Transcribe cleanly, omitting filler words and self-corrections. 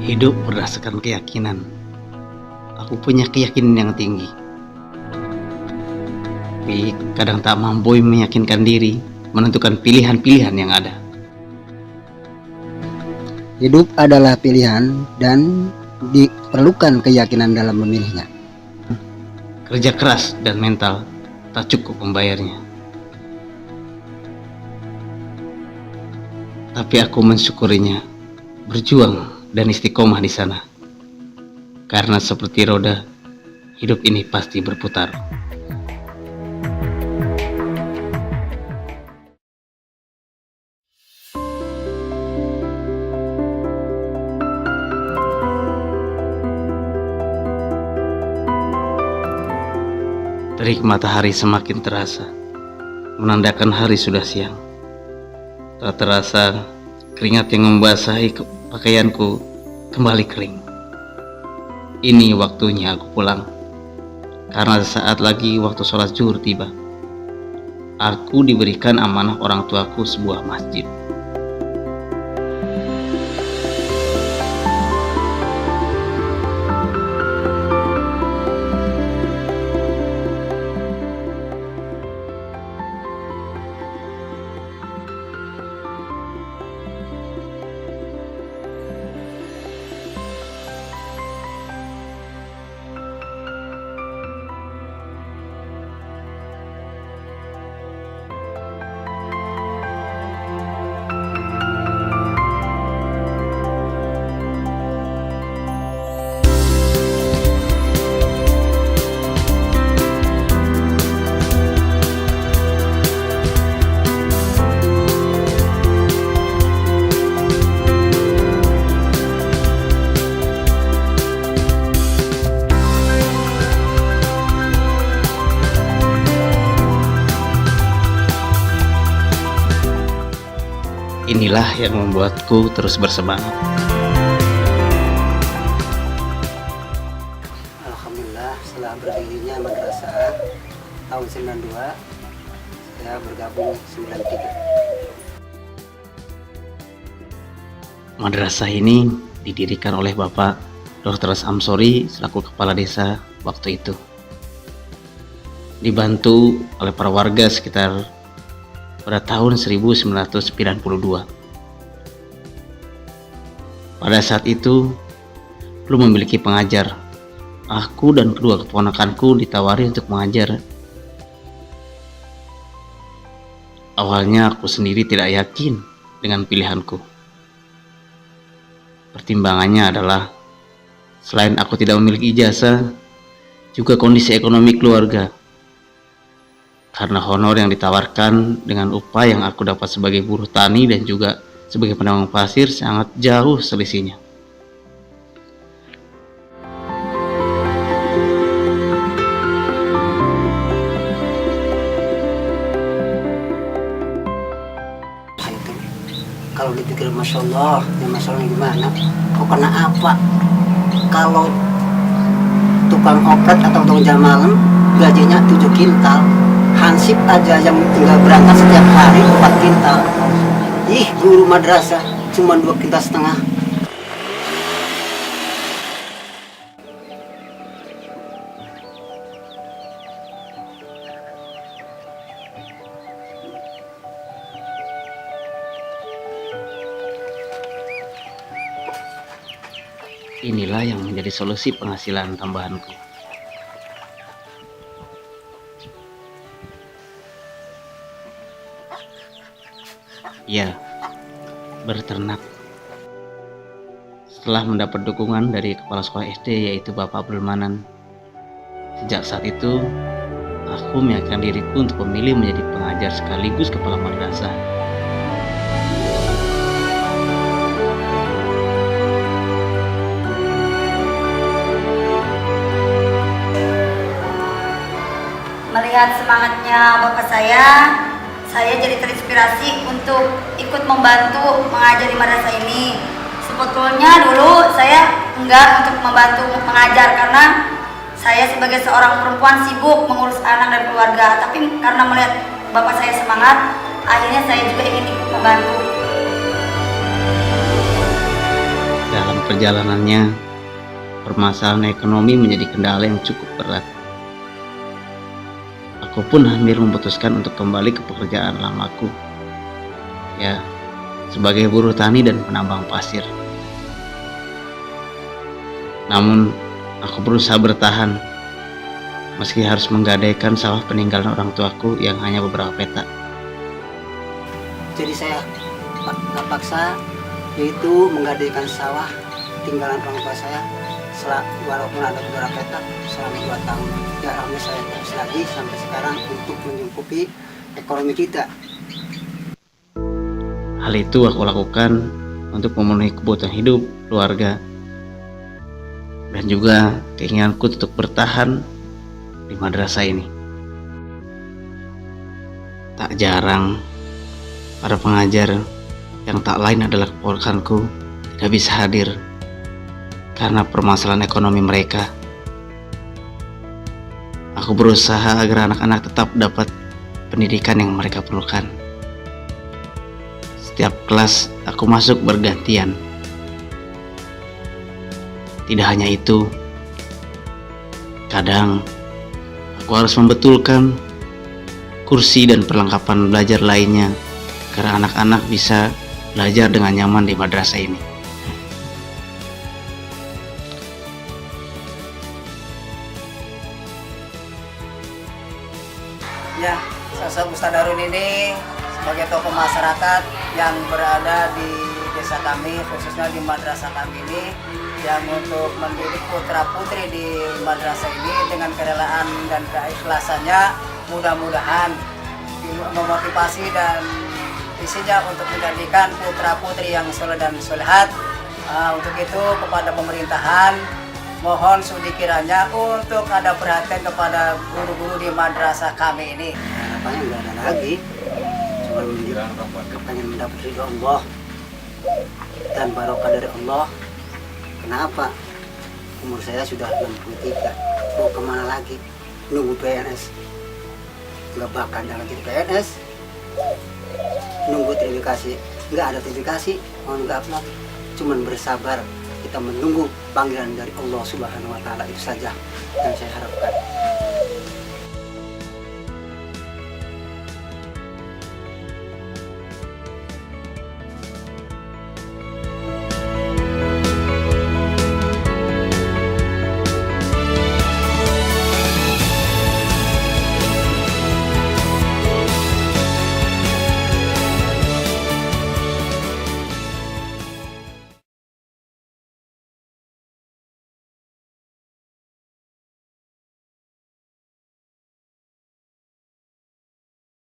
Hidup berdasarkan keyakinan. Aku punya keyakinan yang tinggi, tapi kadang tak mampu meyakinkan diri menentukan pilihan-pilihan yang ada. Hidup adalah pilihan dan diperlukan keyakinan dalam memilihnya. Kerja keras dan mental tak cukup membayarnya. Tapi aku mensyukurinya, berjuang dan istiqomah di sana. Karena seperti roda, hidup ini pasti berputar. Terik matahari semakin terasa, menandakan hari sudah siang. Tak terasa, keringat yang membasahi pakaianku kembali kering. Ini waktunya aku pulang, karena sesaat lagi waktu sholat zuhur tiba. Aku diberikan amanah orang tuaku sebuah masjid. Inilah yang membuatku terus bersemangat. Alhamdulillah, setelah berdirinya madrasah tahun 92, saya bergabung 93. Madrasah ini didirikan oleh Bapak Dr. Samsori selaku kepala desa waktu itu. Dibantu oleh para warga sekitar pada tahun 1992. Pada saat itu belum memiliki pengajar. Aku dan kedua keponakanku ditawari untuk mengajar. Awalnya aku sendiri tidak yakin dengan pilihanku. Pertimbangannya adalah selain aku tidak memiliki ijazah, juga kondisi ekonomi keluarga. Karena honor yang ditawarkan dengan upah yang aku dapat sebagai buruh tani dan juga sebagai penambang pasir sangat jauh selisihnya. Itu kalau dipikir Masya Allah, ya Masya Allah gimana? Kok kena apa? Kalau tukang oplet atau tukang jam malam gajinya 7 kintal, hansip aja yang tinggal berangkat setiap hari 4 kintal. Ih, guru madrasah cuma 2,5 kintal. Inilah yang menjadi solusi penghasilan tambahanku. Ya, berternak. Setelah mendapat dukungan dari kepala sekolah SD yaitu Bapak Abdul Manan. Sejak saat itu, aku meyakinkan diriku untuk memilih menjadi pengajar sekaligus kepala madrasah. Melihat semangatnya bapak saya jadi terinspirasi untuk ikut membantu mengajar di madrasah ini. Sebetulnya dulu saya enggak untuk membantu mengajar karena saya sebagai seorang perempuan sibuk mengurus anak dan keluarga. Tapi karena melihat bapak saya semangat, akhirnya saya juga ingin ikut membantu. Dalam perjalanannya, permasalahan ekonomi menjadi kendala yang cukup berat. Aku pun hampir memutuskan untuk kembali ke pekerjaan lamaku, ya, sebagai buruh tani dan penambang pasir. Namun, aku berusaha bertahan, meski harus menggadaikan sawah peninggalan orang tuaku yang hanya beberapa petak. Jadi saya paksa, yaitu menggadaikan sawah tinggalan orang tua saya, walaupun ada beberapa petak selama 2 tahun. Ya alhamdulillah saya terus lagi sampai sekarang untuk mencukupi ekonomi kita. Hal itu aku lakukan untuk memenuhi kebutuhan hidup keluarga dan juga keinginanku untuk bertahan di madrasah ini. Tak jarang para pengajar yang tak lain adalah keponakanku tidak bisa hadir karena permasalahan ekonomi mereka. Aku berusaha agar anak-anak tetap dapat pendidikan yang mereka perlukan. Setiap kelas aku masuk bergantian. Tidak hanya itu, kadang aku harus membetulkan kursi dan perlengkapan belajar lainnya agar anak-anak bisa belajar dengan nyaman di madrasah ini. Ya, sosok Ustadz Harun ini sebagai tokoh masyarakat yang berada di desa kami, khususnya di madrasah kami ini, yang untuk mendidik putra putri di madrasah ini dengan kerelaan dan keikhlasannya, mudah-mudahan memotivasi dan visinya untuk menjadikan putra putri yang soleh dan solehat. Untuk itu kepada pemerintahan mohon sudi kiranya untuk ada perhatian kepada guru-guru di madrasah kami ini. Harapannya nggak ada lagi, cuma pengen mendapat ridho Allah dan barokah dari Allah. Kenapa? Umur saya sudah 63, mau kemana lagi? Nunggu PNS, nggak bakal ada lagi di PNS. Nunggu terindikasi, nggak ada terindikasi, mau nggak lagi. Cuman bersabar, kita menunggu panggilan dari Allah Subhanahu wa Ta'ala, itu saja yang saya harapkan.